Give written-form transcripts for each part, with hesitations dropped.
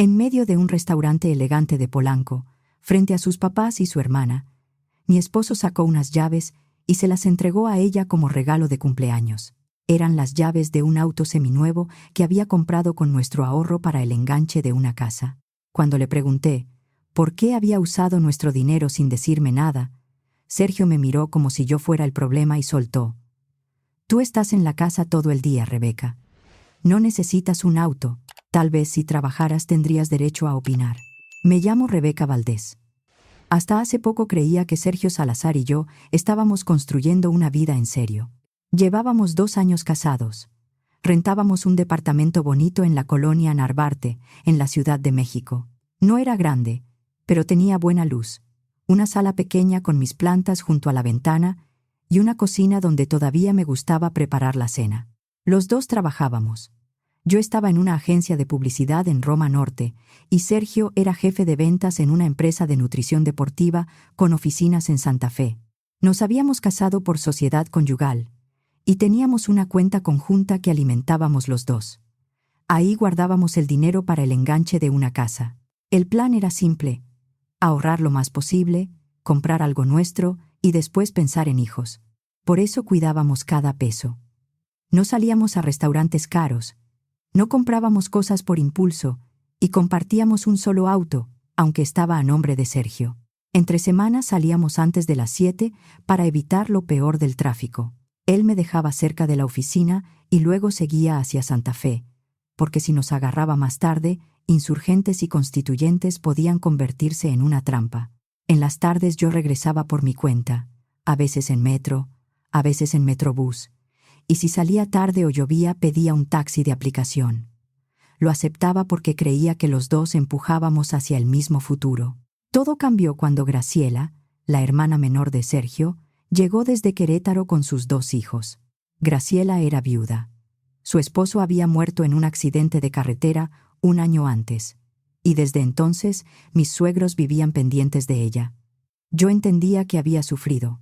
en medio de un restaurante elegante de Polanco, frente a sus papás y su hermana, mi esposo sacó unas llaves y se las entregó a ella como regalo de cumpleaños. Eran las llaves de un auto seminuevo que había comprado con nuestro ahorro para el enganche de una casa. Cuando le pregunté por qué había usado nuestro dinero sin decirme nada, Sergio me miró como si yo fuera el problema y soltó: «Tú estás en la casa todo el día, Rebeca. No necesitas un auto. Tal vez si trabajaras tendrías derecho a opinar». Me llamo Rebeca Valdés. Hasta hace poco creía que Sergio Salazar y yo estábamos construyendo una vida en serio. Llevábamos 2 años casados. Rentábamos un departamento bonito en la colonia Narvarte, en la Ciudad de México. No era grande, pero tenía buena luz. Una sala pequeña con mis plantas junto a la ventana y una cocina donde todavía me gustaba preparar la cena. Los dos trabajábamos. Yo estaba en una agencia de publicidad en Roma Norte y Sergio era jefe de ventas en una empresa de nutrición deportiva con oficinas en Santa Fe. Nos habíamos casado por sociedad conyugal y teníamos una cuenta conjunta que alimentábamos los dos. Ahí guardábamos el dinero para el enganche de una casa. El plan era simple: ahorrar lo más posible, comprar algo nuestro y después pensar en hijos. Por eso cuidábamos cada peso. No salíamos a restaurantes caros, no comprábamos cosas por impulso y compartíamos un solo auto, aunque estaba a nombre de Sergio. Entre semanas salíamos antes de las 7 para evitar lo peor del tráfico. Él me dejaba cerca de la oficina y luego seguía hacia Santa Fe, porque si nos agarraba más tarde, Insurgentes y Constituyentes podían convertirse en una trampa. En las tardes yo regresaba por mi cuenta, a veces en metro, a veces en metrobús, y si salía tarde o llovía pedía un taxi de aplicación. Lo aceptaba porque creía que los dos empujábamos hacia el mismo futuro. Todo cambió cuando Graciela, la hermana menor de Sergio, llegó desde Querétaro con sus 2 hijos. Graciela era viuda. Su esposo había muerto en un accidente de carretera 1 año antes, y desde entonces mis suegros vivían pendientes de ella. Yo entendía que había sufrido.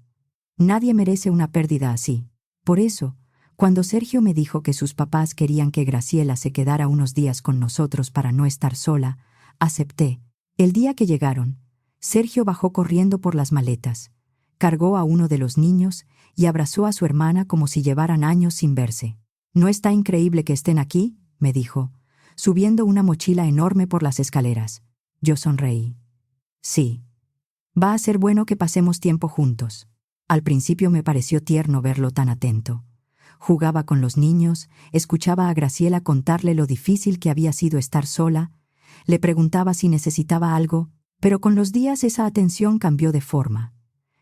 Nadie merece una pérdida así. Por eso, cuando Sergio me dijo que sus papás querían que Graciela se quedara unos días con nosotros para no estar sola, acepté. El día que llegaron, Sergio bajó corriendo por las maletas, cargó a uno de los niños y abrazó a su hermana como si llevaran años sin verse. «¿No está increíble que estén aquí?», me dijo, subiendo una mochila enorme por las escaleras. Yo sonreí. «Sí. Va a ser bueno que pasemos tiempo juntos». Al principio me pareció tierno verlo tan atento. Jugaba con los niños, escuchaba a Graciela contarle lo difícil que había sido estar sola, le preguntaba si necesitaba algo, pero con los días esa atención cambió de forma.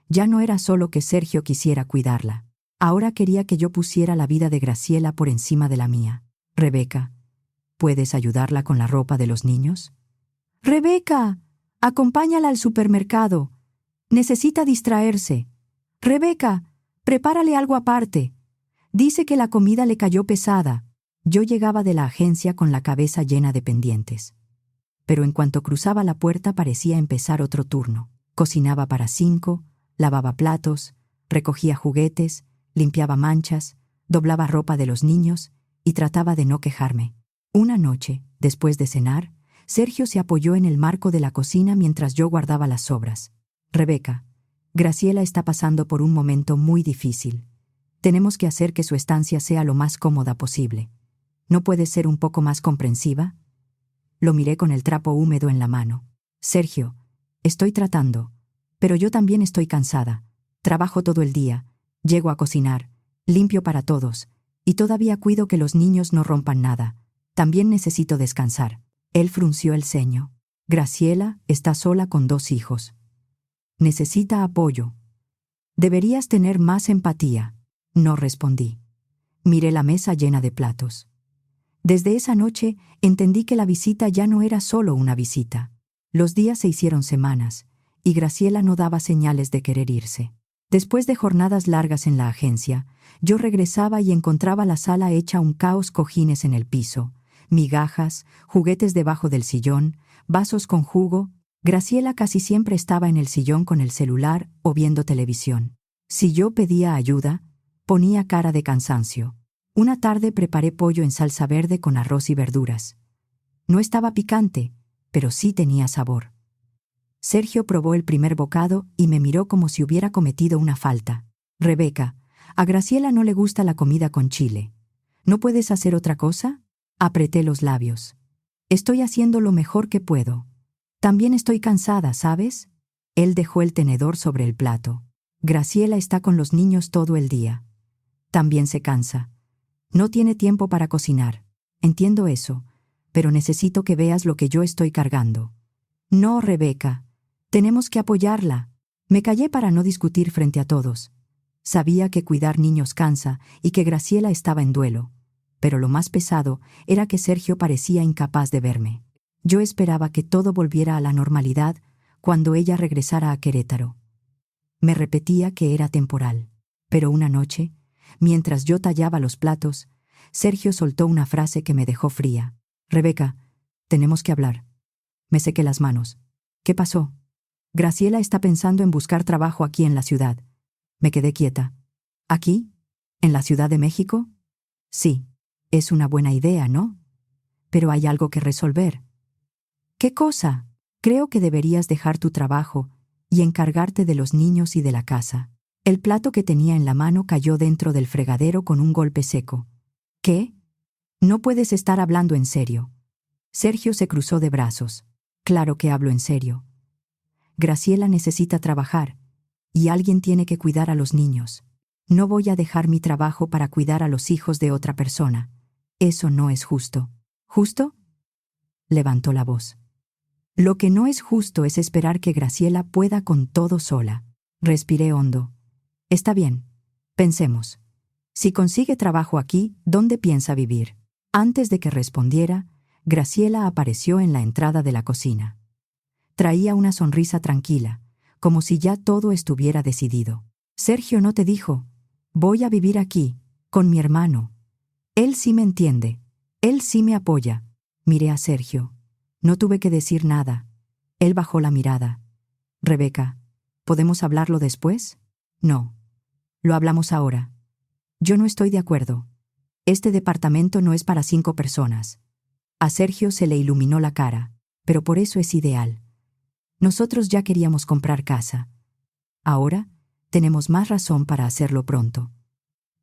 Ya no era solo que Sergio quisiera cuidarla. Ahora quería que yo pusiera la vida de Graciela por encima de la mía. «Rebeca, ¿puedes ayudarla con la ropa de los niños?». «Rebeca, acompáñala al supermercado. Necesita distraerse. Rebeca, prepárale algo aparte. Dice que la comida le cayó pesada». Yo llegaba de la agencia con la cabeza llena de pendientes. Pero en cuanto cruzaba la puerta parecía empezar otro turno. Cocinaba para 5, lavaba platos, recogía juguetes, limpiaba manchas, doblaba ropa de los niños y trataba de no quejarme. Una noche, después de cenar, Sergio se apoyó en el marco de la cocina mientras yo guardaba las sobras. «Rebeca, Graciela está pasando por un momento muy difícil. Tenemos que hacer que su estancia sea lo más cómoda posible. ¿No puedes ser un poco más comprensiva?». Lo miré con el trapo húmedo en la mano. «Sergio, estoy tratando, pero yo también estoy cansada. Trabajo todo el día, llego a cocinar, limpio para todos, y todavía cuido que los niños no rompan nada. También necesito descansar». Él frunció el ceño. «Graciela está sola con 2 hijos. Necesita apoyo. Deberías tener más empatía». No respondí. Miré la mesa llena de platos. Desde esa noche entendí que la visita ya no era solo una visita. Los días se hicieron semanas, y Graciela no daba señales de querer irse. Después de jornadas largas en la agencia, yo regresaba y encontraba la sala hecha un caos: cojines en el piso, migajas, juguetes debajo del sillón, vasos con jugo. Graciela casi siempre estaba en el sillón con el celular o viendo televisión. Si yo pedía ayuda, ponía cara de cansancio. Una tarde preparé pollo en salsa verde con arroz y verduras. No estaba picante, pero sí tenía sabor. Sergio probó el primer bocado y me miró como si hubiera cometido una falta. Rebeca, a Graciela no le gusta la comida con chile. ¿No puedes hacer otra cosa? Apreté los labios. Estoy haciendo lo mejor que puedo. También estoy cansada, ¿sabes? Él dejó el tenedor sobre el plato. Graciela está con los niños todo el día. También se cansa. No tiene tiempo para cocinar. Entiendo eso, pero necesito que veas lo que yo estoy cargando. No, Rebeca. Tenemos que apoyarla. Me callé para no discutir frente a todos. Sabía que cuidar niños cansa y que Graciela estaba en duelo, pero lo más pesado era que Sergio parecía incapaz de verme. Yo esperaba que todo volviera a la normalidad cuando ella regresara a Querétaro. Me repetía que era temporal, pero una noche, mientras yo tallaba los platos, Sergio soltó una frase que me dejó fría. Rebeca, tenemos que hablar. Me sequé las manos. ¿Qué pasó? Graciela está pensando en buscar trabajo aquí en la ciudad. Me quedé quieta. ¿Aquí? ¿En la Ciudad de México? Sí. Es una buena idea, ¿no? Pero hay algo que resolver. ¿Qué cosa? Creo que deberías dejar tu trabajo y encargarte de los niños y de la casa. El plato que tenía en la mano cayó dentro del fregadero con un golpe seco. ¿Qué? No puedes estar hablando en serio. Sergio se cruzó de brazos. Claro que hablo en serio. Graciela necesita trabajar, y alguien tiene que cuidar a los niños. No voy a dejar mi trabajo para cuidar a los hijos de otra persona. Eso no es justo. ¿Justo? Levantó la voz. Lo que no es justo es esperar que Graciela pueda con todo sola. Respiré hondo. Está bien. Pensemos. Si consigue trabajo aquí, ¿dónde piensa vivir? Antes de que respondiera, Graciela apareció en la entrada de la cocina. Traía una sonrisa tranquila, como si ya todo estuviera decidido. Sergio no te dijo, voy a vivir aquí, con mi hermano. Él sí me entiende, él sí me apoya. Miré a Sergio. No tuve que decir nada. Él bajó la mirada. Rebeca, ¿podemos hablarlo después? No. Lo hablamos ahora. Yo no estoy de acuerdo. Este departamento no es para 5 personas. A Sergio se le iluminó la cara, pero por eso es ideal. Nosotros ya queríamos comprar casa. Ahora tenemos más razón para hacerlo pronto.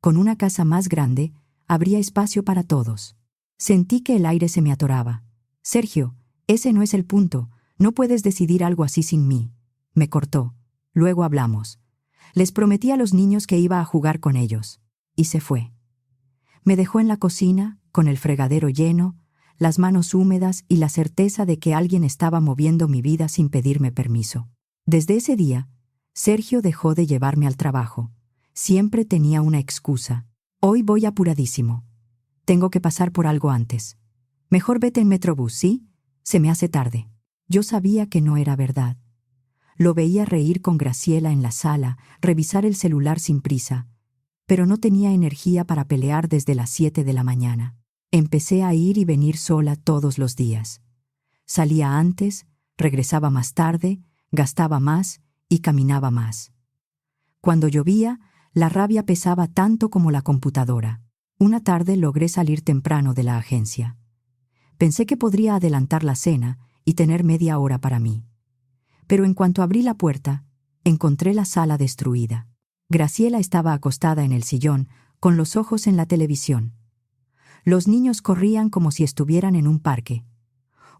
Con una casa más grande, habría espacio para todos. Sentí que el aire se me atoraba. Sergio, ese no es el punto. No puedes decidir algo así sin mí. Me cortó. Luego hablamos. Les prometí a los niños que iba a jugar con ellos. Y se fue. Me dejó en la cocina, con el fregadero lleno, las manos húmedas y la certeza de que alguien estaba moviendo mi vida sin pedirme permiso. Desde ese día, Sergio dejó de llevarme al trabajo. Siempre tenía una excusa. Hoy voy apuradísimo. Tengo que pasar por algo antes. Mejor vete en Metrobús, ¿sí? Se me hace tarde. Yo sabía que no era verdad. Lo veía reír con Graciela en la sala, revisar el celular sin prisa, pero no tenía energía para pelear desde las 7 de la mañana. Empecé a ir y venir sola todos los días. Salía antes, regresaba más tarde, gastaba más y caminaba más. Cuando llovía, la rabia pesaba tanto como la computadora. Una tarde logré salir temprano de la agencia. Pensé que podría adelantar la cena y tener media hora para mí. Pero en cuanto abrí la puerta, encontré la sala destruida. Graciela estaba acostada en el sillón, con los ojos en la televisión. Los niños corrían como si estuvieran en un parque.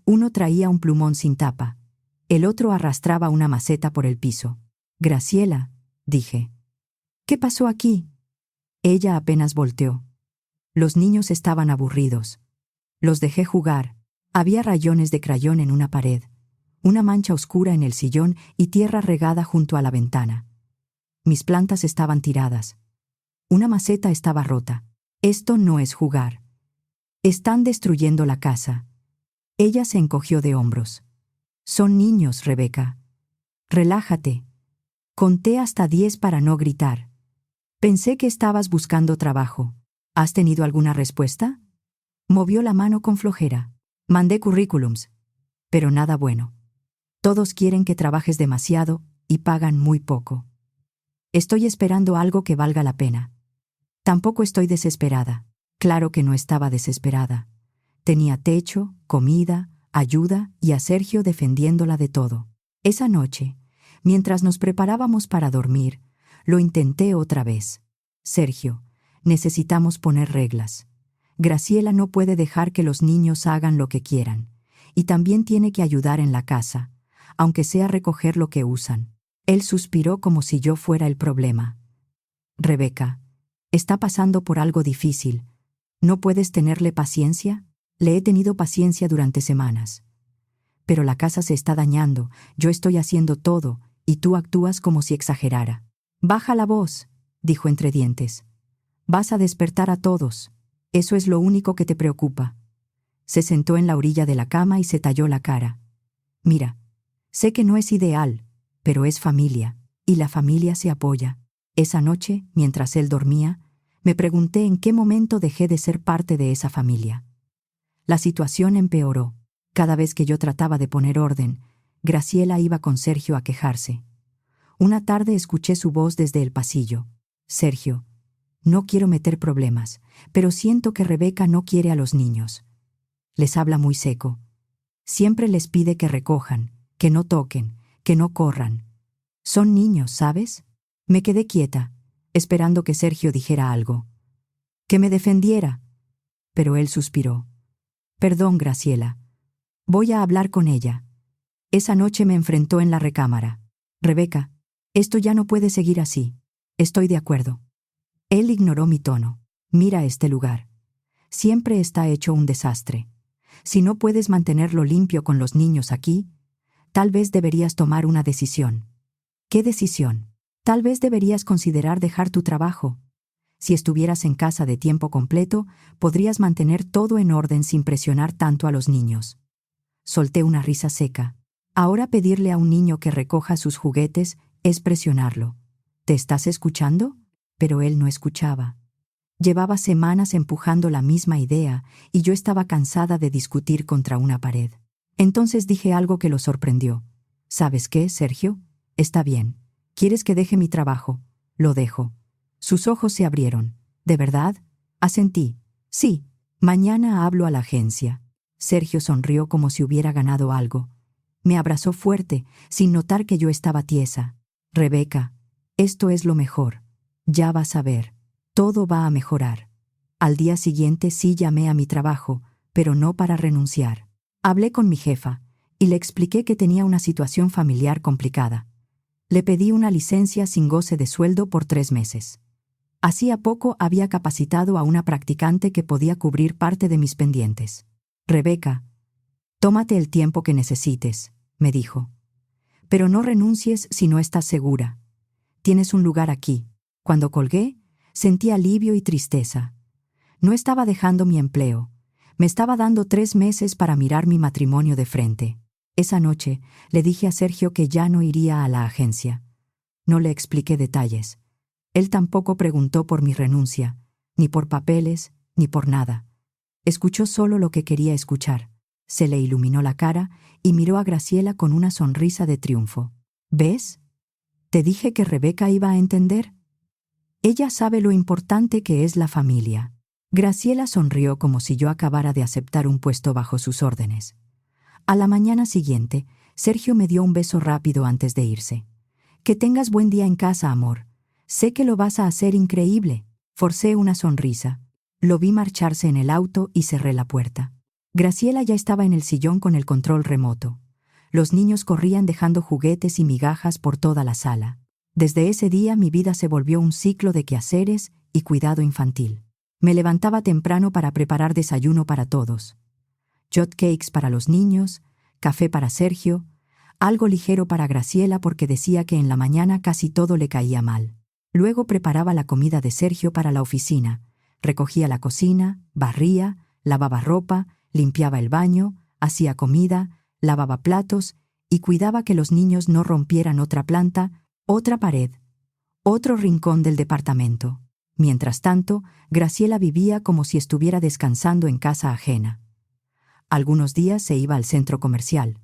Uno traía un plumón sin tapa. El otro arrastraba una maceta por el piso. Graciela, dije. ¿Qué pasó aquí? Ella apenas volteó. Los niños estaban aburridos. Los dejé jugar. Había rayones de crayón en una pared, una mancha oscura en el sillón y tierra regada junto a la ventana. Mis plantas estaban tiradas. Una maceta estaba rota. Esto no es jugar. Están destruyendo la casa. Ella se encogió de hombros. Son niños, Rebeca. Relájate. Conté hasta 10 para no gritar. Pensé que estabas buscando trabajo. ¿Has tenido alguna respuesta? Movió la mano con flojera. Mandé currículums, pero nada bueno. Todos quieren que trabajes demasiado y pagan muy poco. Estoy esperando algo que valga la pena. Tampoco estoy desesperada. Claro que no estaba desesperada. Tenía techo, comida, ayuda y a Sergio defendiéndola de todo. Esa noche, mientras nos preparábamos para dormir, lo intenté otra vez. Sergio, necesitamos poner reglas. Graciela no puede dejar que los niños hagan lo que quieran, y también tiene que ayudar en la casa, aunque sea recoger lo que usan. Él suspiró como si yo fuera el problema. Rebeca, está pasando por algo difícil. ¿No puedes tenerle paciencia? Le he tenido paciencia durante semanas. Pero la casa se está dañando, yo estoy haciendo todo, y tú actúas como si exagerara. Baja la voz, dijo entre dientes. Vas a despertar a todos. Eso es lo único que te preocupa. Se sentó en la orilla de la cama y se talló la cara. Mira, sé que no es ideal, pero es familia, y la familia se apoya. Esa noche, mientras él dormía, me pregunté en qué momento dejé de ser parte de esa familia. La situación empeoró. Cada vez que yo trataba de poner orden, Graciela iba con Sergio a quejarse. Una tarde escuché su voz desde el pasillo. Sergio, no quiero meter problemas, pero siento que Rebeca no quiere a los niños. Les habla muy seco. Siempre les pide que recojan, que no toquen, que no corran. Son niños, ¿sabes? Me quedé quieta, esperando que Sergio dijera algo. Que me defendiera. Pero él suspiró. Perdón, Graciela. Voy a hablar con ella. Esa noche me enfrentó en la recámara. Rebeca, esto ya no puede seguir así. Estoy de acuerdo. Él ignoró mi tono. Mira este lugar. Siempre está hecho un desastre. Si no puedes mantenerlo limpio con los niños aquí, tal vez deberías tomar una decisión. ¿Qué decisión? Tal vez deberías considerar dejar tu trabajo. Si estuvieras en casa de tiempo completo, podrías mantener todo en orden sin presionar tanto a los niños. Solté una risa seca. Ahora pedirle a un niño que recoja sus juguetes es presionarlo. ¿Te estás escuchando? Pero él no escuchaba. Llevaba semanas empujando la misma idea y yo estaba cansada de discutir contra una pared. Entonces dije algo que lo sorprendió. ¿Sabes qué, Sergio? Está bien. ¿Quieres que deje mi trabajo? Lo dejo. Sus ojos se abrieron. ¿De verdad? Asentí. Sí. Mañana hablo a la agencia. Sergio sonrió como si hubiera ganado algo. Me abrazó fuerte, sin notar que yo estaba tiesa. Rebeca, esto es lo mejor. Ya vas a ver. Todo va a mejorar. Al día siguiente sí llamé a mi trabajo, pero no para renunciar. Hablé con mi jefa y le expliqué que tenía una situación familiar complicada. Le pedí una licencia sin goce de sueldo por 3 meses. Hacía poco había capacitado a una practicante que podía cubrir parte de mis pendientes. Rebeca, tómate el tiempo que necesites, me dijo. Pero no renuncies si no estás segura. Tienes un lugar aquí. Cuando colgué, sentí alivio y tristeza. No estaba dejando mi empleo. Me estaba dando 3 meses para mirar mi matrimonio de frente. Esa noche le dije a Sergio que ya no iría a la agencia. No le expliqué detalles. Él tampoco preguntó por mi renuncia, ni por papeles, ni por nada. Escuchó solo lo que quería escuchar. Se le iluminó la cara y miró a Graciela con una sonrisa de triunfo. ¿Ves? ¿Te dije que Rebeca iba a entender? Ella sabe lo importante que es la familia. Graciela sonrió como si yo acabara de aceptar un puesto bajo sus órdenes. A la mañana siguiente, Sergio me dio un beso rápido antes de irse. Que tengas buen día en casa, amor. Sé que lo vas a hacer increíble. Forcé una sonrisa. Lo vi marcharse en el auto y cerré la puerta. Graciela ya estaba en el sillón con el control remoto. Los niños corrían dejando juguetes y migajas por toda la sala. Desde ese día mi vida se volvió un ciclo de quehaceres y cuidado infantil. Me levantaba temprano para preparar desayuno para todos. Hot cakes para los niños, café para Sergio, algo ligero para Graciela porque decía que en la mañana casi todo le caía mal. Luego preparaba la comida de Sergio para la oficina, recogía la cocina, barría, lavaba ropa, limpiaba el baño, hacía comida, lavaba platos y cuidaba que los niños no rompieran otra planta, otra pared, otro rincón del departamento. Mientras tanto, Graciela vivía como si estuviera descansando en casa ajena. Algunos días se iba al centro comercial.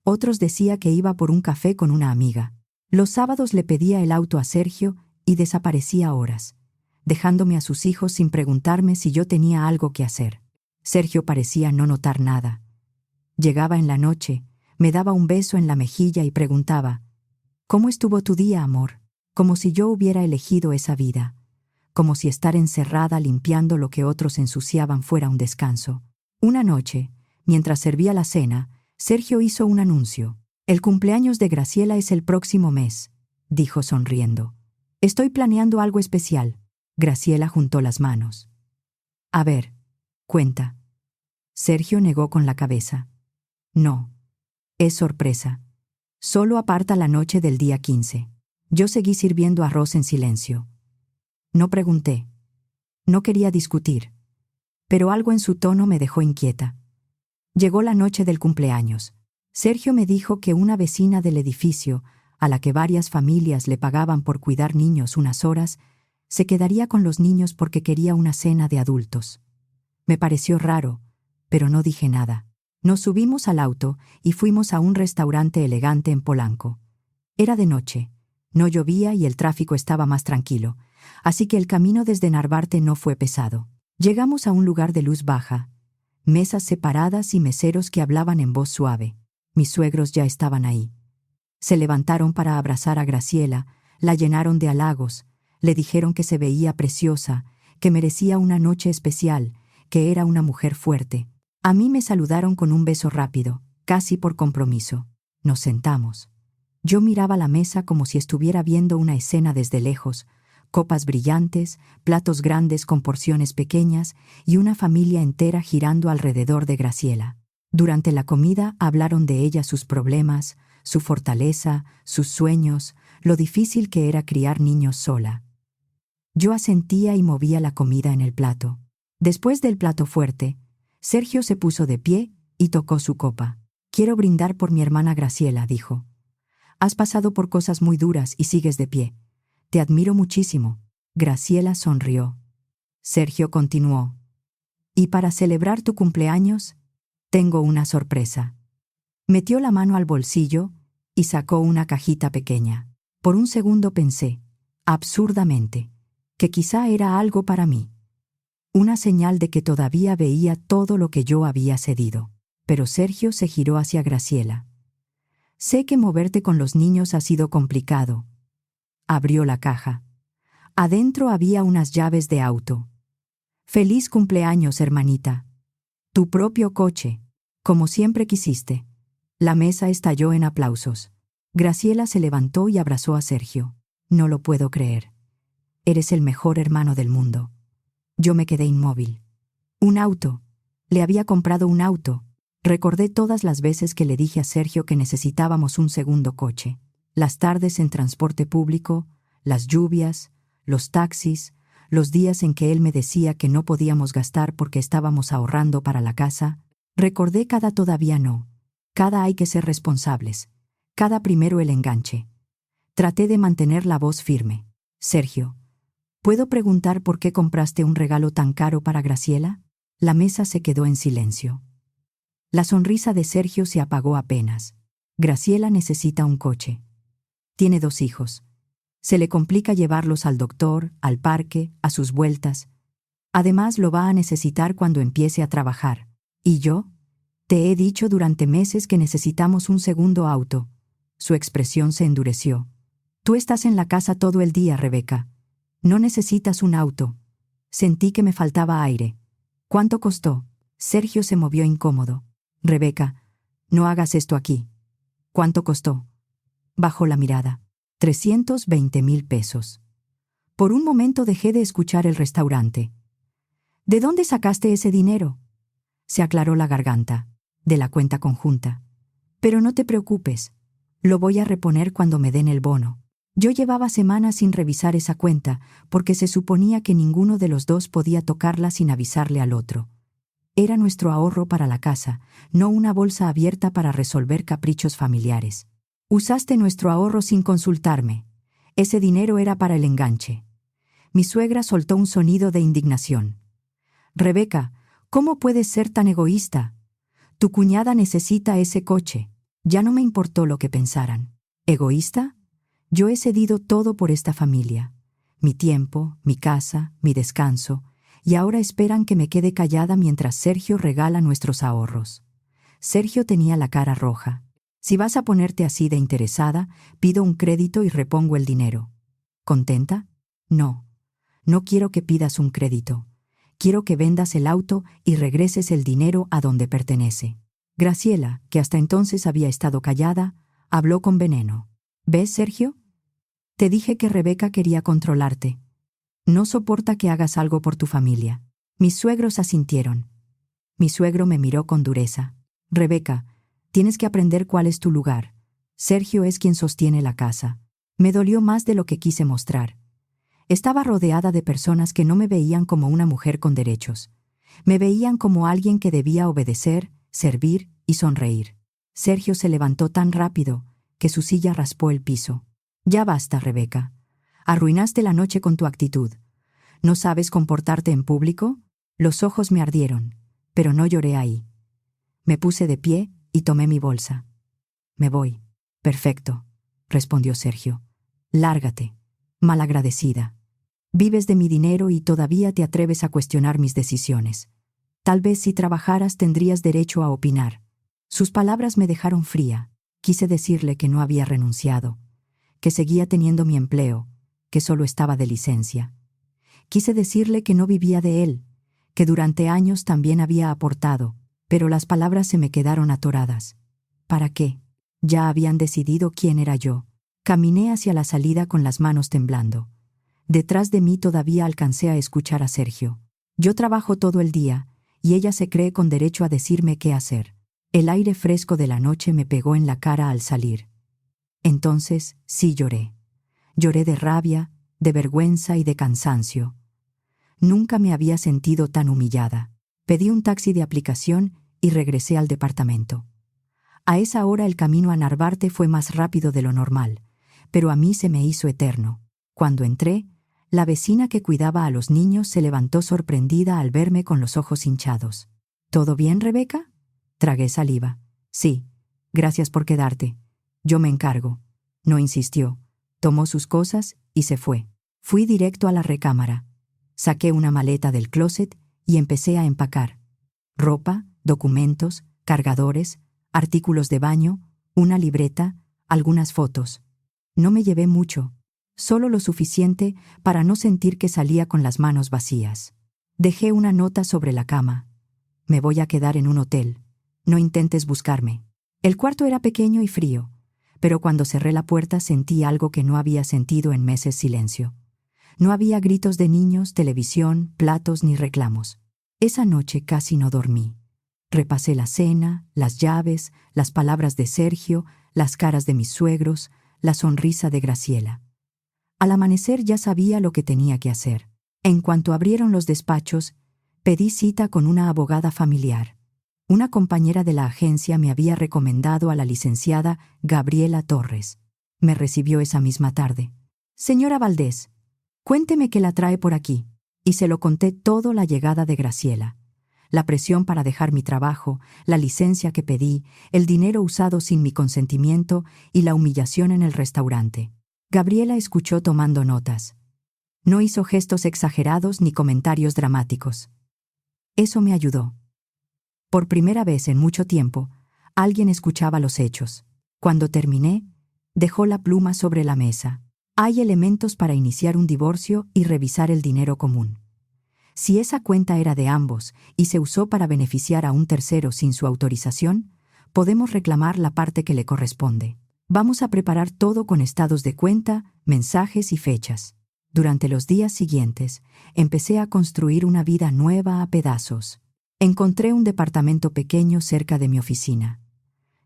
Otros decía que iba por un café con una amiga. Los sábados le pedía el auto a Sergio y desaparecía horas, dejándome a sus hijos sin preguntarme si yo tenía algo que hacer. Sergio parecía no notar nada. Llegaba en la noche, me daba un beso en la mejilla y preguntaba: «¿Cómo estuvo tu día, amor?», como si yo hubiera elegido esa vida, como si estar encerrada limpiando lo que otros ensuciaban fuera un descanso. Una noche, mientras servía la cena, Sergio hizo un anuncio. «El cumpleaños de Graciela es el próximo mes», dijo sonriendo. «Estoy planeando algo especial». Graciela juntó las manos. «A ver, cuenta». Sergio negó con la cabeza. «No, es sorpresa. Solo aparta la noche del día 15. Yo seguí sirviendo arroz en silencio. No pregunté. No quería discutir. Pero algo en su tono me dejó inquieta. Llegó la noche del cumpleaños. Sergio me dijo que una vecina del edificio, a la que varias familias le pagaban por cuidar niños unas horas, se quedaría con los niños porque quería una cena de adultos. Me pareció raro, pero no dije nada. Nos subimos al auto y fuimos a un restaurante elegante en Polanco. Era de noche, no llovía y el tráfico estaba más tranquilo, así que el camino desde Narvarte no fue pesado. Llegamos a un lugar de luz baja, mesas separadas y meseros que hablaban en voz suave. Mis suegros ya estaban ahí. Se levantaron para abrazar a Graciela, la llenaron de halagos, le dijeron que se veía preciosa, que merecía una noche especial, que era una mujer fuerte. A mí me saludaron con un beso rápido, casi por compromiso. Nos sentamos. Yo miraba la mesa como si estuviera viendo una escena desde lejos, copas brillantes, platos grandes con porciones pequeñas y una familia entera girando alrededor de Graciela. Durante la comida hablaron de ella, sus problemas, su fortaleza, sus sueños, lo difícil que era criar niños sola. Yo asentía y movía la comida en el plato. Después del plato fuerte, Sergio se puso de pie y tocó su copa. «Quiero brindar por mi hermana Graciela», dijo. «Has pasado por cosas muy duras y sigues de pie. Te admiro muchísimo». Graciela sonrió. Sergio continuó: «Y para celebrar tu cumpleaños, tengo una sorpresa». Metió la mano al bolsillo y sacó una cajita pequeña. Por un segundo pensé, absurdamente, que quizá era algo para mí. Una señal de que todavía veía todo lo que yo había cedido. Pero Sergio se giró hacia Graciela. «Sé que moverte con los niños ha sido complicado». Abrió la caja. Adentro había unas llaves de auto. «Feliz cumpleaños, hermanita. Tu propio coche, como siempre quisiste». La mesa estalló en aplausos. Graciela se levantó y abrazó a Sergio. «No lo puedo creer. Eres el mejor hermano del mundo». Yo me quedé inmóvil. «Un auto. Le había comprado un auto». Recordé todas las veces que le dije a Sergio que necesitábamos un segundo coche. Las tardes en transporte público, las lluvias, los taxis, los días en que él me decía que no podíamos gastar porque estábamos ahorrando para la casa. Recordé cada todavía no, cada hay que ser responsables, cada primero el enganche. Traté de mantener la voz firme. «Sergio, ¿puedo preguntar por qué compraste un regalo tan caro para Graciela?». La mesa se quedó en silencio. La sonrisa de Sergio se apagó apenas. «Graciela necesita un coche. Tiene 2 hijos. Se le complica llevarlos al doctor, al parque, a sus vueltas. Además, lo va a necesitar cuando empiece a trabajar. ¿Y yo? Te he dicho durante meses que necesitamos un segundo auto». Su expresión se endureció. «Tú estás en la casa todo el día, Rebeca. No necesitas un auto». Sentí que me faltaba aire. «¿Cuánto costó?». Sergio se movió incómodo. «Rebeca, no hagas esto aquí». «¿Cuánto costó?». Bajó la mirada. 320,000 pesos. Por un momento dejé de escuchar el restaurante. «¿De dónde sacaste ese dinero?». Se aclaró la garganta. «De la cuenta conjunta». «Pero no te preocupes. Lo voy a reponer cuando me den el bono». Yo llevaba semanas sin revisar esa cuenta porque se suponía que ninguno de los dos podía tocarla sin avisarle al otro. Era nuestro ahorro para la casa, no una bolsa abierta para resolver caprichos familiares. «Usaste nuestro ahorro sin consultarme. Ese dinero era para el enganche». Mi suegra soltó un sonido de indignación. «Rebeca, ¿cómo puedes ser tan egoísta? Tu cuñada necesita ese coche». Ya no me importó lo que pensaran. ¿Egoísta? Yo he cedido todo por esta familia. Mi tiempo, mi casa, mi descanso, y ahora esperan que me quede callada mientras Sergio regala nuestros ahorros. Sergio tenía la cara roja. Si vas a ponerte así de interesada, pido un crédito y repongo el dinero. ¿Contenta? No. No quiero que pidas un crédito. Quiero que vendas el auto y regreses el dinero a donde pertenece. Graciela, que hasta entonces había estado callada, habló con veneno. ¿Ves, Sergio? Te dije que Rebeca quería controlarte. No soporta que hagas algo por tu familia. Mis suegros asintieron. Mi suegro me miró con dureza. Rebeca, tienes que aprender cuál es tu lugar. Sergio es quien sostiene la casa. Me dolió más de lo que quise mostrar. Estaba rodeada de personas que no me veían como una mujer con derechos. Me veían como alguien que debía obedecer, servir y sonreír. Sergio se levantó tan rápido que su silla raspó el piso. Ya basta, Rebeca. Arruinaste la noche con tu actitud. ¿No sabes comportarte en público? Los ojos me ardieron, pero no lloré ahí. Me puse de pie y tomé mi bolsa. Me voy. Perfecto, respondió Sergio. Lárgate, malagradecida. Vives de mi dinero y todavía te atreves a cuestionar mis decisiones. Tal vez si trabajaras tendrías derecho a opinar. Sus palabras me dejaron fría. Quise decirle que no había renunciado, que seguía teniendo mi empleo, que solo estaba de licencia. Quise decirle que no vivía de él, que durante años también había aportado, pero las palabras se me quedaron atoradas. ¿Para qué? Ya habían decidido quién era yo. Caminé hacia la salida con las manos temblando. Detrás de mí todavía alcancé a escuchar a Sergio. Yo trabajo todo el día, y ella se cree con derecho a decirme qué hacer. El aire fresco de la noche me pegó en la cara al salir. Entonces sí lloré. Lloré de rabia, de vergüenza y de cansancio. Nunca me había sentido tan humillada. Pedí un taxi de aplicación y regresé al departamento. A esa hora el camino a Narvarte fue más rápido de lo normal, pero a mí se me hizo eterno. Cuando entré, la vecina que cuidaba a los niños se levantó sorprendida al verme con los ojos hinchados. ¿Todo bien, Rebeca? Tragué saliva. Sí, gracias por quedarte. Yo me encargo. No insistió. Tomó sus cosas y se fue. Fui directo a la recámara. Saqué una maleta del closet y empecé a empacar. Ropa, documentos, cargadores, artículos de baño, una libreta, algunas fotos. No me llevé mucho, solo lo suficiente para no sentir que salía con las manos vacías. Dejé una nota sobre la cama. Me voy a quedar en un hotel. No intentes buscarme. El cuarto era pequeño y frío, pero cuando cerré la puerta sentí algo que no había sentido en meses: silencio. No había gritos de niños, televisión, platos ni reclamos. Esa noche casi no dormí. Repasé la cena, las llaves, las palabras de Sergio, las caras de mis suegros, la sonrisa de Graciela. Al amanecer ya sabía lo que tenía que hacer. En cuanto abrieron los despachos, pedí cita con una abogada familiar. Una compañera de la agencia me había recomendado a la licenciada Gabriela Torres. Me recibió esa misma tarde. «Señora Valdés, cuénteme qué la trae por aquí». Y se lo conté todo: la llegada de Graciela, la presión para dejar mi trabajo, la licencia que pedí, el dinero usado sin mi consentimiento y la humillación en el restaurante. Gabriela escuchó tomando notas. No hizo gestos exagerados ni comentarios dramáticos. Eso me ayudó. Por primera vez en mucho tiempo, alguien escuchaba los hechos. Cuando terminé, dejó la pluma sobre la mesa. Hay elementos para iniciar un divorcio y revisar el dinero común. Si esa cuenta era de ambos y se usó para beneficiar a un tercero sin su autorización, podemos reclamar la parte que le corresponde. Vamos a preparar todo con estados de cuenta, mensajes y fechas. Durante los días siguientes, empecé a construir una vida nueva a pedazos. Encontré un departamento pequeño cerca de mi oficina.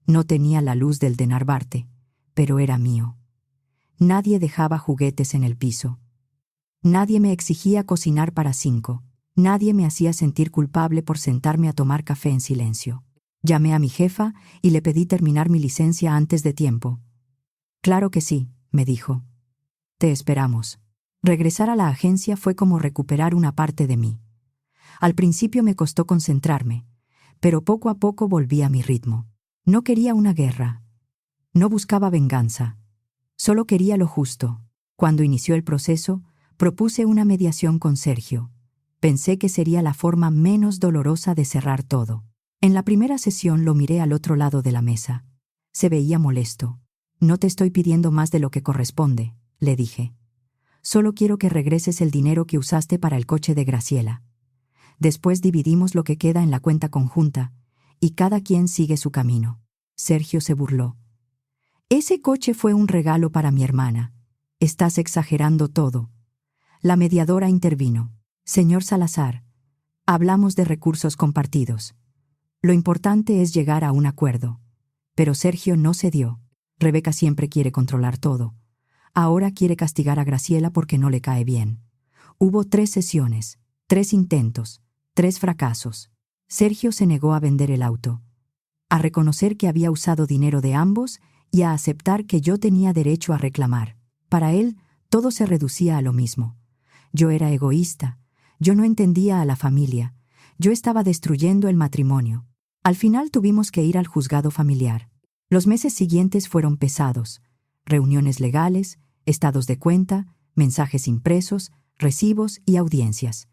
No tenía la luz del de Narvarte, pero era mío. Nadie dejaba juguetes en el piso. Nadie me exigía cocinar para 5. Nadie me hacía sentir culpable por sentarme a tomar café en silencio. Llamé a mi jefa y le pedí terminar mi licencia antes de tiempo. «Claro que sí», me dijo. «Te esperamos». Regresar a la agencia fue como recuperar una parte de mí. Al principio me costó concentrarme, pero poco a poco volví a mi ritmo. No quería una guerra. No buscaba venganza. Solo quería lo justo. Cuando inició el proceso, propuse una mediación con Sergio. Pensé que sería la forma menos dolorosa de cerrar todo. En la primera sesión lo miré al otro lado de la mesa. Se veía molesto. No te estoy pidiendo más de lo que corresponde, le dije. Solo quiero que regreses el dinero que usaste para el coche de Graciela. Después dividimos lo que queda en la cuenta conjunta, y cada quien sigue su camino. Sergio se burló. Ese coche fue un regalo para mi hermana. Estás exagerando todo. La mediadora intervino. Señor Salazar, hablamos de recursos compartidos. Lo importante es llegar a un acuerdo. Pero Sergio no cedió. Rebeca siempre quiere controlar todo. Ahora quiere castigar a Graciela porque no le cae bien. Hubo 3 sesiones, 3 intentos, 3 fracasos. Sergio se negó a vender el auto, a reconocer que había usado dinero de ambos y a aceptar que yo tenía derecho a reclamar. Para él, todo se reducía a lo mismo. Yo era egoísta, yo no entendía a la familia, yo estaba destruyendo el matrimonio. Al final tuvimos que ir al juzgado familiar. Los meses siguientes fueron pesados. Reuniones legales, estados de cuenta, mensajes impresos, recibos y audiencias.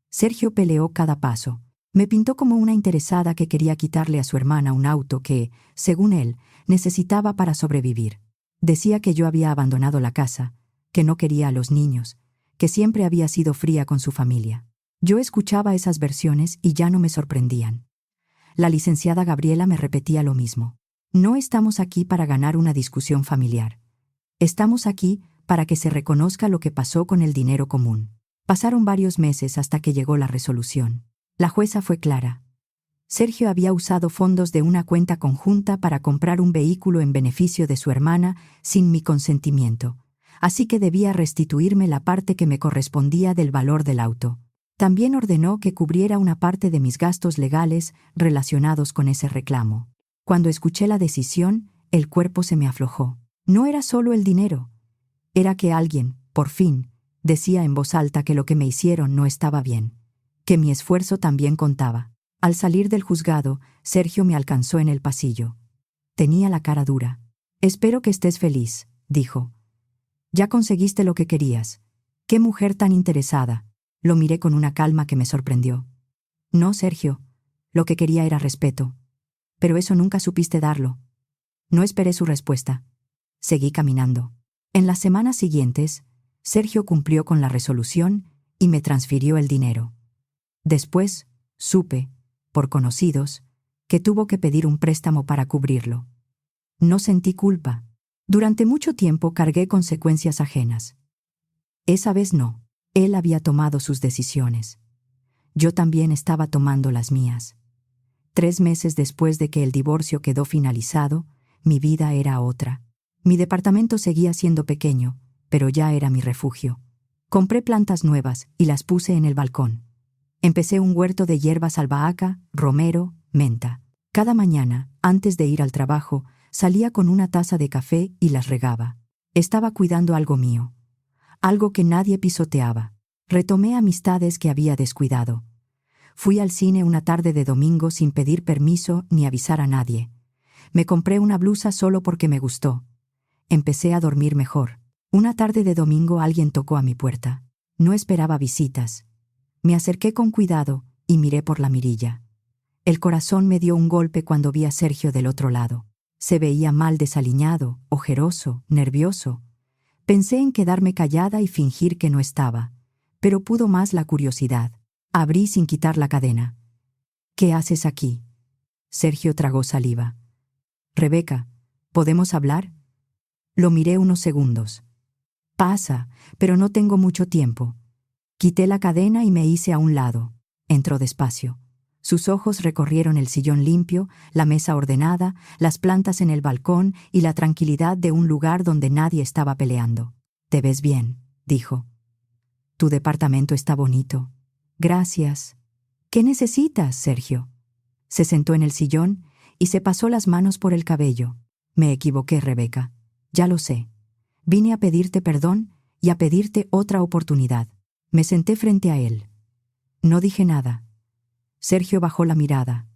Sergio peleó cada paso. Me pintó como una interesada que quería quitarle a su hermana un auto que, según él, necesitaba para sobrevivir. Decía que yo había abandonado la casa, que no quería a los niños, que siempre había sido fría con su familia. Yo escuchaba esas versiones y ya no me sorprendían. La licenciada Gabriela me repetía lo mismo. No estamos aquí para ganar una discusión familiar. Estamos aquí para que se reconozca lo que pasó con el dinero común. Pasaron varios meses hasta que llegó la resolución. La jueza fue clara. Sergio había usado fondos de una cuenta conjunta para comprar un vehículo en beneficio de su hermana sin mi consentimiento, así que debía restituirme la parte que me correspondía del valor del auto. También ordenó que cubriera una parte de mis gastos legales relacionados con ese reclamo. Cuando escuché la decisión, el cuerpo se me aflojó. No era solo el dinero. Era que alguien, por fin, decía en voz alta que lo que me hicieron no estaba bien, que mi esfuerzo también contaba. Al salir del juzgado, Sergio me alcanzó en el pasillo. Tenía la cara dura. «Espero que estés feliz», dijo. «Ya conseguiste lo que querías. ¡Qué mujer tan interesada!». Lo miré con una calma que me sorprendió. «No, Sergio. Lo que quería era respeto. Pero eso nunca supiste darlo». No esperé su respuesta. Seguí caminando. En las semanas siguientes, Sergio cumplió con la resolución y me transfirió el dinero. Después, supe, por conocidos, que tuvo que pedir un préstamo para cubrirlo. No sentí culpa. Durante mucho tiempo cargué consecuencias ajenas. Esa vez no. Él había tomado sus decisiones. Yo también estaba tomando las mías. 3 meses después de que el divorcio quedó finalizado, mi vida era otra. Mi departamento seguía siendo pequeño, pero ya era mi refugio. Compré plantas nuevas y las puse en el balcón. Empecé un huerto de hierbas albahaca, romero, menta. Cada mañana, antes de ir al trabajo, salía con una taza de café y las regaba. Estaba cuidando algo mío, algo que nadie pisoteaba. Retomé amistades que había descuidado. Fui al cine una tarde de domingo sin pedir permiso ni avisar a nadie. Me compré una blusa solo porque me gustó. Empecé a dormir mejor. Una tarde de domingo alguien tocó a mi puerta. No esperaba visitas. Me acerqué con cuidado y miré por la mirilla. El corazón me dio un golpe cuando vi a Sergio del otro lado. Se veía mal desaliñado, ojeroso, nervioso. Pensé en quedarme callada y fingir que no estaba, pero pudo más la curiosidad. Abrí sin quitar la cadena. «¿Qué haces aquí?» Sergio tragó saliva. «Rebeca, ¿podemos hablar?» Lo miré unos segundos. «Pasa, pero no tengo mucho tiempo». Quité la cadena y me hice a un lado. Entró despacio. Sus ojos recorrieron el sillón limpio, la mesa ordenada, las plantas en el balcón y la tranquilidad de un lugar donde nadie estaba peleando. «Te ves bien», dijo. «Tu departamento está bonito». «Gracias». «¿Qué necesitas, Sergio?» Se sentó en el sillón y se pasó las manos por el cabello. «Me equivoqué, Rebeca. Ya lo sé. Vine a pedirte perdón y a pedirte otra oportunidad». Me senté frente a él. No dije nada. Sergio bajó la mirada.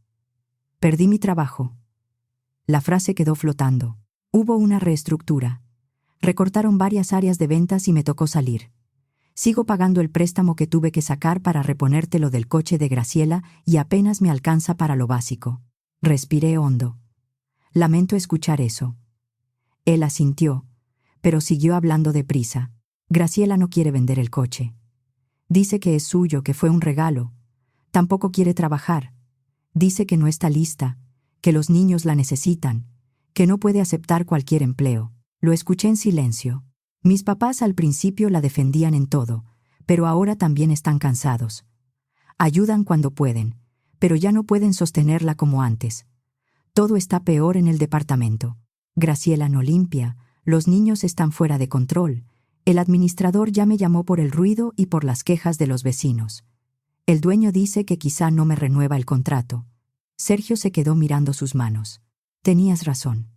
«Perdí mi trabajo». La frase quedó flotando. Hubo una reestructura. Recortaron varias áreas de ventas y me tocó salir. Sigo pagando el préstamo que tuve que sacar para reponerte lo del coche de Graciela y apenas me alcanza para lo básico. Respiré hondo. Lamento escuchar eso. Él asintió, pero siguió hablando deprisa. Graciela no quiere vender el coche. Dice que es suyo, que fue un regalo. Tampoco quiere trabajar. Dice que no está lista, que los niños la necesitan, que no puede aceptar cualquier empleo. Lo escuché en silencio. Mis papás al principio la defendían en todo, pero ahora también están cansados. Ayudan cuando pueden, pero ya no pueden sostenerla como antes. Todo está peor en el departamento. Graciela no limpia, los niños están fuera de control. El administrador ya me llamó por el ruido y por las quejas de los vecinos. El dueño dice que quizá no me renueva el contrato. Sergio se quedó mirando sus manos. Tenías razón.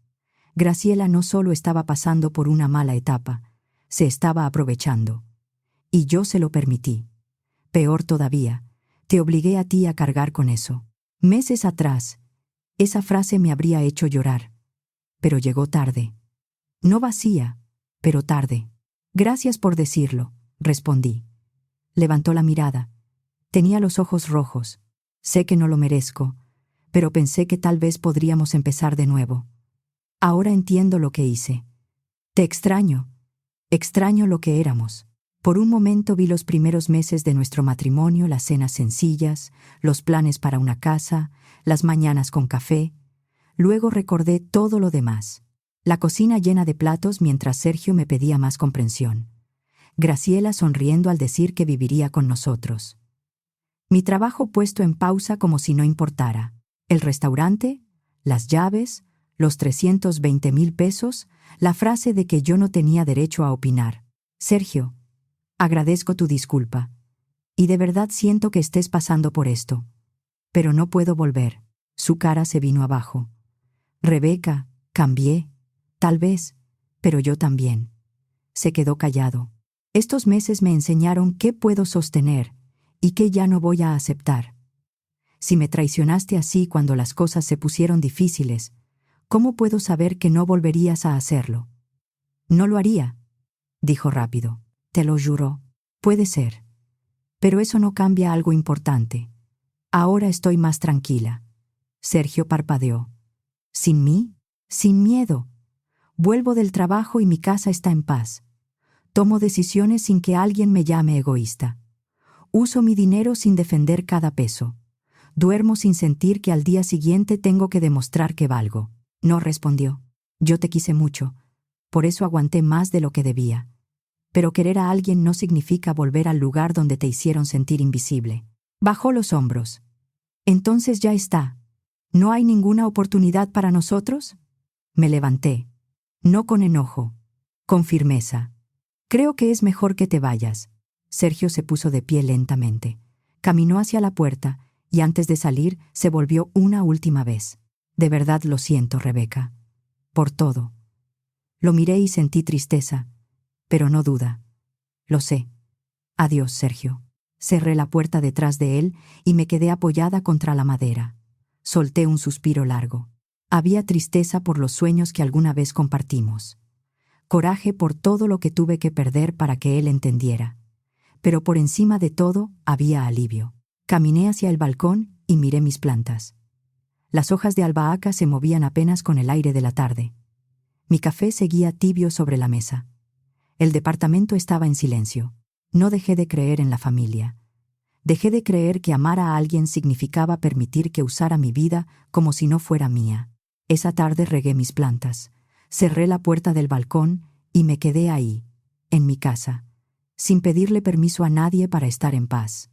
Graciela no solo estaba pasando por una mala etapa, se estaba aprovechando. Y yo se lo permití. Peor todavía, te obligué a ti a cargar con eso. Meses atrás, esa frase me habría hecho llorar. Pero llegó tarde. No vacía, pero tarde. Gracias por decirlo, respondí. Levantó la mirada. Tenía los ojos rojos. Sé que no lo merezco, pero pensé que tal vez podríamos empezar de nuevo. Ahora entiendo lo que hice. Te extraño. Extraño lo que éramos. Por un momento vi los primeros meses de nuestro matrimonio, las cenas sencillas, los planes para una casa, las mañanas con café. Luego recordé todo lo demás. La cocina llena de platos mientras Sergio me pedía más comprensión. Graciela sonriendo al decir que viviría con nosotros. Mi trabajo puesto en pausa como si no importara. El restaurante, las llaves, los 320,000 pesos, la frase de que yo no tenía derecho a opinar. Sergio, agradezco tu disculpa. Y de verdad siento que estés pasando por esto. Pero no puedo volver. Su cara se vino abajo. Rebeca, cambié. Tal vez, pero yo también. Se quedó callado. Estos meses me enseñaron qué puedo sostener y qué ya no voy a aceptar. Si me traicionaste así cuando las cosas se pusieron difíciles, ¿cómo puedo saber que no volverías a hacerlo? No lo haría, dijo rápido. Te lo juro. Puede ser. Pero eso no cambia algo importante. Ahora estoy más tranquila. Sergio parpadeó. ¿Sin mí? Sin miedo. Vuelvo del trabajo y mi casa está en paz. Tomo decisiones sin que alguien me llame egoísta. Uso mi dinero sin defender cada peso. Duermo sin sentir que al día siguiente tengo que demostrar que valgo. No respondió. Yo te quise mucho. Por eso aguanté más de lo que debía. Pero querer a alguien no significa volver al lugar donde te hicieron sentir invisible. Bajó los hombros. Entonces ya está. ¿No hay ninguna oportunidad para nosotros? Me levanté. No con enojo. Con firmeza. Creo que es mejor que te vayas. Sergio se puso de pie lentamente. Caminó hacia la puerta y antes de salir se volvió una última vez. De verdad lo siento, Rebeca. Por todo. Lo miré y sentí tristeza, pero no duda. Lo sé. Adiós, Sergio. Cerré la puerta detrás de él y me quedé apoyada contra la madera. Solté un suspiro largo. Había tristeza por los sueños que alguna vez compartimos. Coraje por todo lo que tuve que perder para que él entendiera. Pero por encima de todo había alivio. Caminé hacia el balcón y miré mis plantas. Las hojas de albahaca se movían apenas con el aire de la tarde. Mi café seguía tibio sobre la mesa. El departamento estaba en silencio. No dejé de creer en la familia. Dejé de creer que amar a alguien significaba permitir que usara mi vida como si no fuera mía. Esa tarde regué mis plantas, cerré la puerta del balcón y me quedé ahí, en mi casa, sin pedirle permiso a nadie para estar en paz.